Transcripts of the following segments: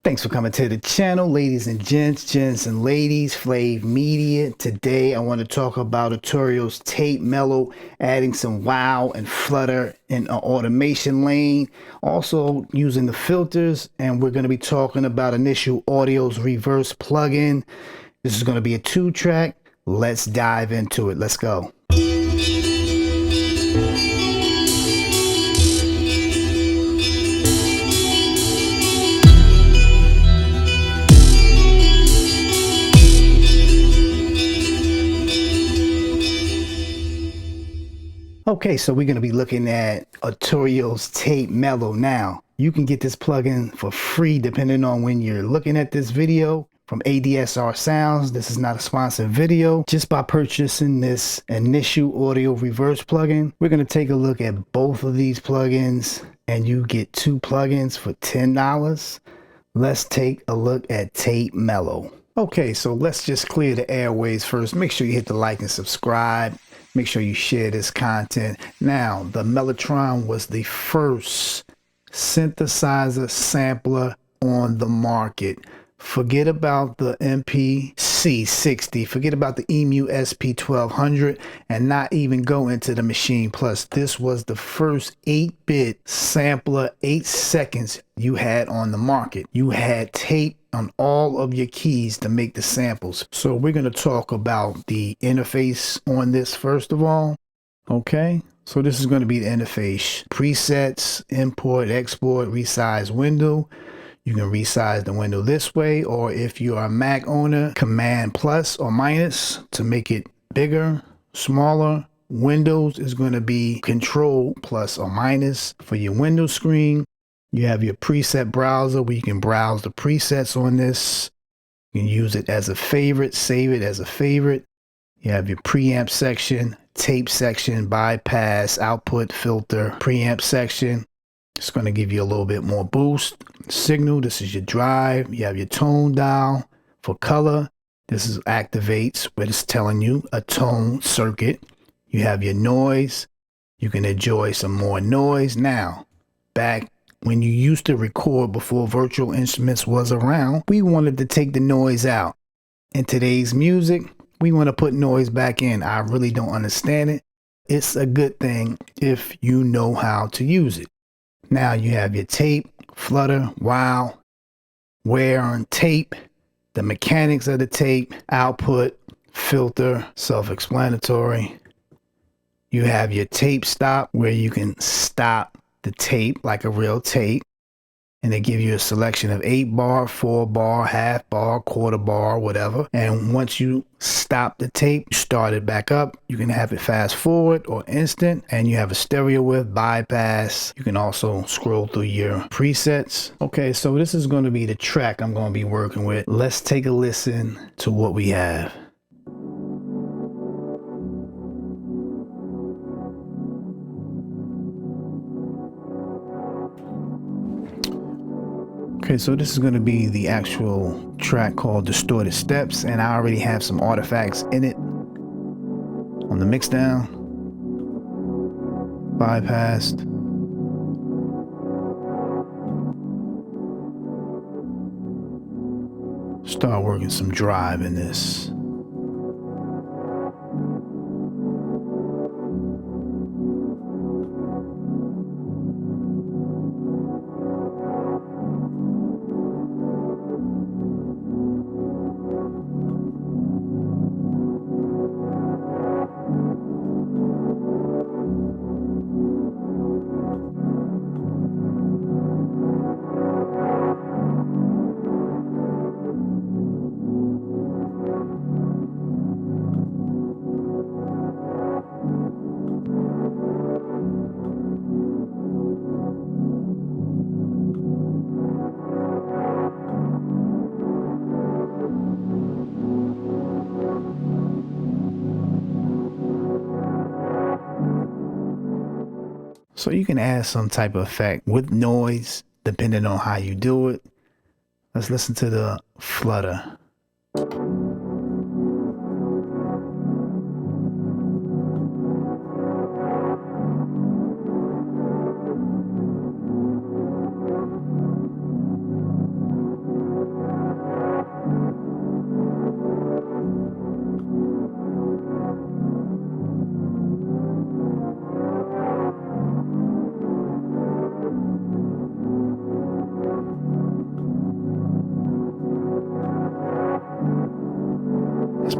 Thanks for coming to the channel, ladies and gents, gents and ladies, Flav Media. Today I want to talk about Arturia's Tape Mello, adding some wow and flutter in an automation lane, also using the filters, and we're going to be talking about Initial Audio's reverse plugin. This is going to be a 2-track. Let's dive into it. Let's go. Okay, so we're going to be looking at Arturia's Tape Mello. Now, you can get this plugin for free depending on when you're looking at this video from ADSR Sounds. This is not a sponsored video. Just by purchasing this Initial Audio Reverse plugin, we're going to take a look at both of these plugins and you get 2 plugins for $10. Let's take a look at Tape Mello. Okay, so let's just clear the airways first. Make sure you hit the like and subscribe. Make sure you share this content. Now, the Mellotron was the first synthesizer sampler on the market. Forget about the MPC60, forget about the EMU SP1200, and not even go into the Machine Plus. This was the first 8-bit sampler, 8 seconds you had on the market. You had tape on all of your keys to make the samples. So we're going to talk about the interface on this first of all. Okay, so this is going to be the interface. Presets, import, export, resize window. You can resize the window this way, or if you are a Mac owner, Command plus or minus to make it bigger, smaller. Windows is going to be Control plus or minus for your Windows screen. You have your preset browser where you can browse the presets on this. You can use it as a favorite, save it as a favorite. You have your preamp section, tape section, bypass, output, filter, preamp section. It's going to give you a little bit more boost. Signal, this is your drive. You have your tone dial for color. This is activates, where it's telling you a tone circuit. You have your noise. You can enjoy some more noise. Now, back when you used to record before virtual instruments was around, we wanted to take the noise out. In today's music, we want to put noise back in. I really don't understand it. It's a good thing if you know how to use it. Now you have your tape, flutter, wow, wear on tape, the mechanics of the tape, output, filter, self-explanatory. You have your tape stop where you can stop the tape like a real tape, and they give you a selection of 8 bar, 4 bar, half bar, quarter bar, whatever. And once you stop the tape, you start it back up. You can have it fast forward or instant, and you have a stereo width, bypass. You can also scroll through your presets. Okay, so this is going to be the track I'm going to be working with. Let's take a listen to what we have. Okay, so this is going to be the actual track called Distorted Steps, and I already have some artifacts in it on the mixdown. Bypassed. Start working some drive in this. So you can add some type of effect with noise depending on how you do it. Let's listen to the flutter.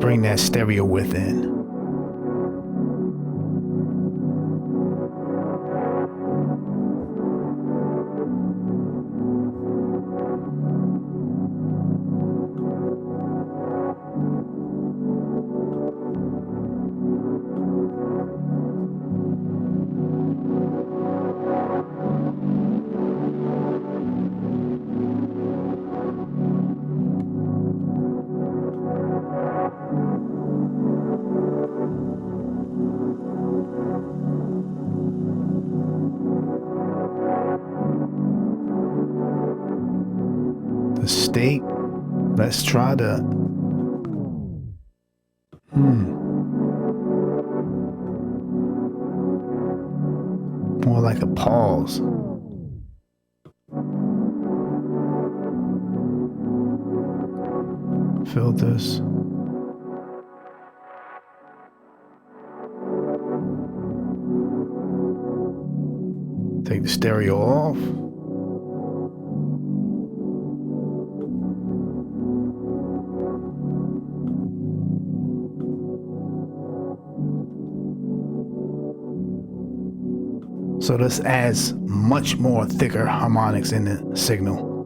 bring that stereo width in. The state, let's try the more like a pause. Filters. Take the stereo off. So this adds much more thicker harmonics in the signal,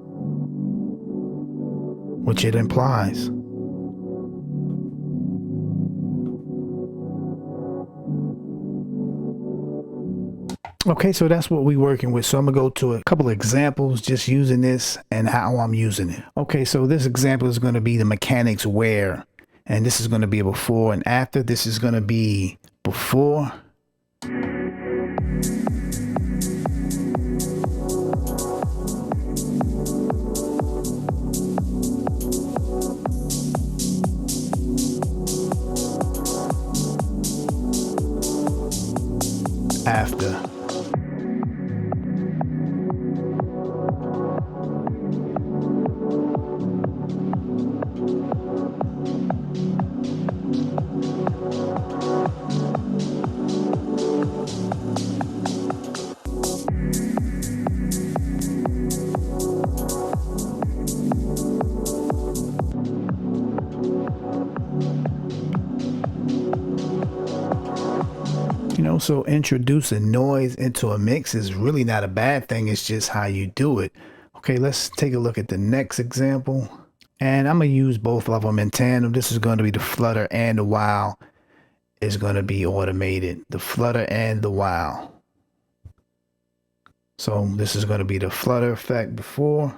which it implies. Okay, so that's what we're working with. So I'm gonna go to a couple of examples just using this and how I'm using it. Okay, so this example is gonna be the mechanics where, and this is gonna be a before and after. This is gonna be before. After. You know, so introducing noise into a mix is really not a bad thing. It's just how you do it. Okay, let's take a look at the next example. And I'm going to use both of them in tandem. This is going to be the flutter, and the while is going to be automated. The flutter and the while. So this is going to be the flutter effect before.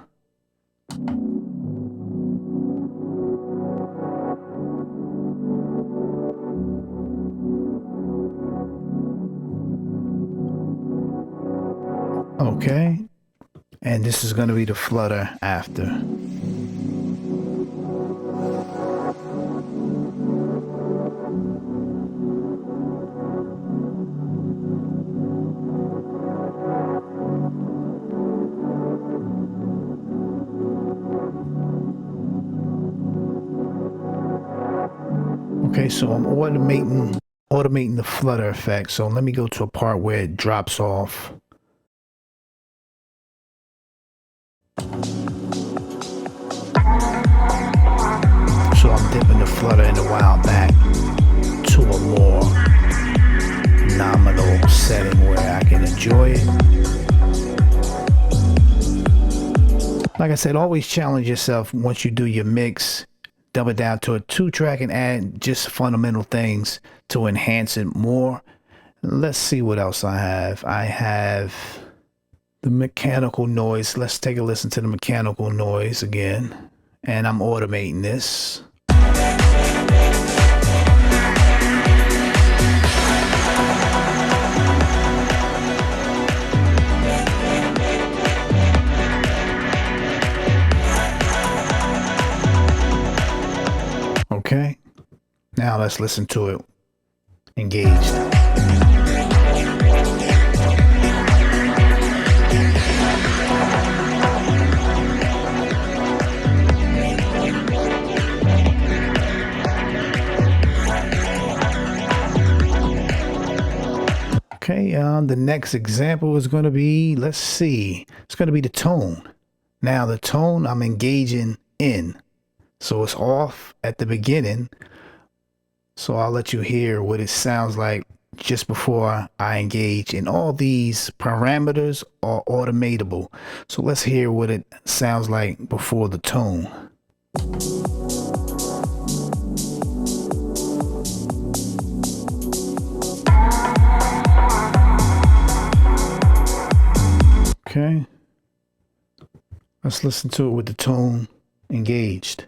Okay, and this is going to be the flutter after. Okay, so I'm automating the flutter effect. So let me go to a part where it drops off. So I'm dipping the flutter and the while back to a more nominal setting where I can enjoy it. Like I said, always challenge yourself once you do your mix. Dumb it down to a 2-track and add just fundamental things to enhance it more. Let's see what else I have. I have the mechanical noise. Let's take a listen to the mechanical noise again. And I'm automating this. Okay, now let's listen to it engaged. Okay, the next example is going to be, let's see, it's going to be the tone. Now the tone I'm engaging in. So it's off at the beginning, So I'll let you hear what it sounds like just before I engage. And all these parameters are automatable. So let's hear what it sounds like before the tone. Okay. Let's listen to it with the tone engaged.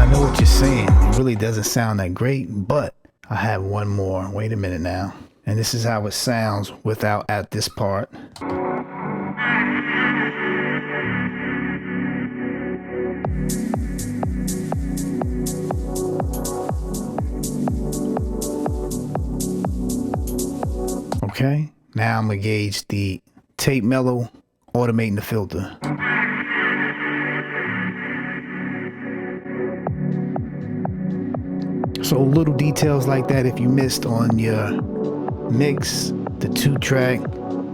What you're saying, it really doesn't sound that great, but I have one more. Wait a minute now. And this is how it sounds without at this part. Okay, now I'm gonna gauge the tape mellow, automating the filter. So little details like that, if you missed on your mix, the 2-track,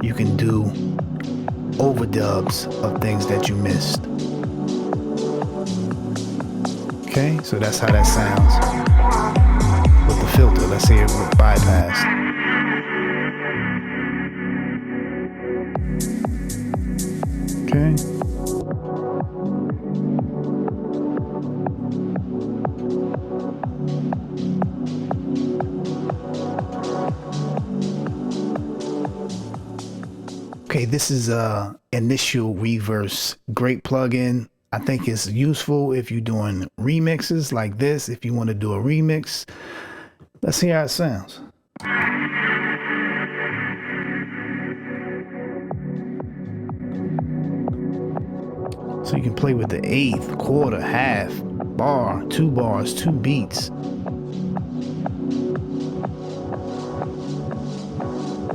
you can do overdubs of things that you missed. Okay, so that's how that sounds with the filter. Let's hear it with bypassed. Okay. Okay, this is Initial Reverse. Great plugin. I think it's useful if you're doing remixes like this. If you want to do a remix, let's hear how it sounds. So you can play with the eighth, quarter, half, bar, 2 bars, 2 beats.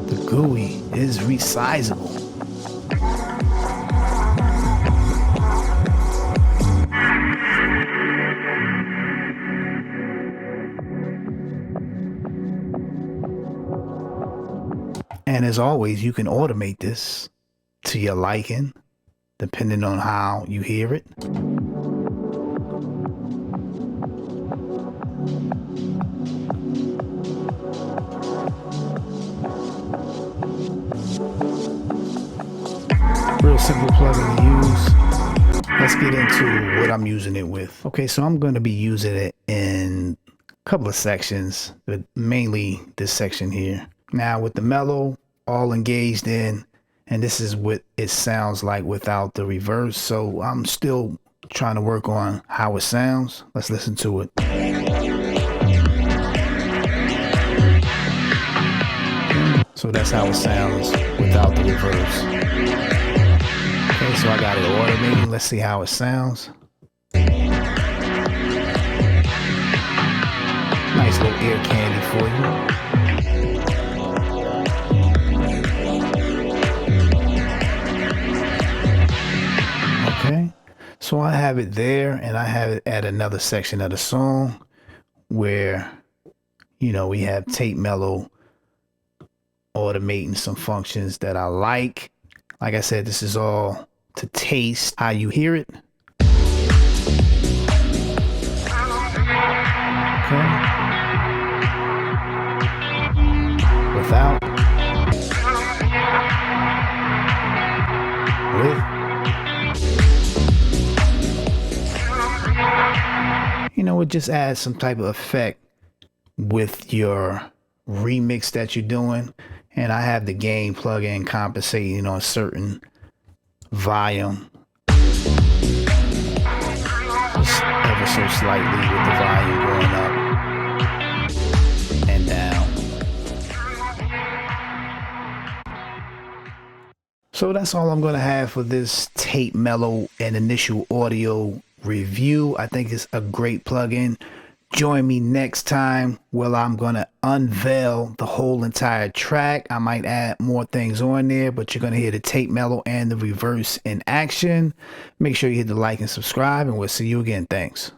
The GUI is resizable. And as always, you can automate this to your liking, depending on how you hear it. Real simple plugin to use. Let's get into what I'm using it with. Okay, so I'm going to be using it in a couple of sections, but mainly this section here. Now with the mellow all engaged in, and this is what it sounds like without the reverse. So I'm still trying to work on how it sounds. Let's listen to it. So that's how it sounds without the reverse. Okay, so I got it automated. Let's see how it sounds. Nice little ear candy for you. Okay, so I have it there, and I have it at another section of the song where, you know, we have Tape Mello automating some functions that I like. Like I said, this is all to taste how you hear it. Okay. Without. With. You know, it just adds some type of effect with your remix that you're doing. And I have the gain plugin compensating on a certain volume, just ever so slightly with the volume going up and down. So that's all I'm going to have for this Tape Mello and Initial audio review. I think it's a great plugin. Join me next time where I'm going to unveil the whole entire track. I might add more things on there, but you're going to hear the Tape Mello and the reverse in action. Make sure you hit the like and subscribe, and we'll see you again. Thanks.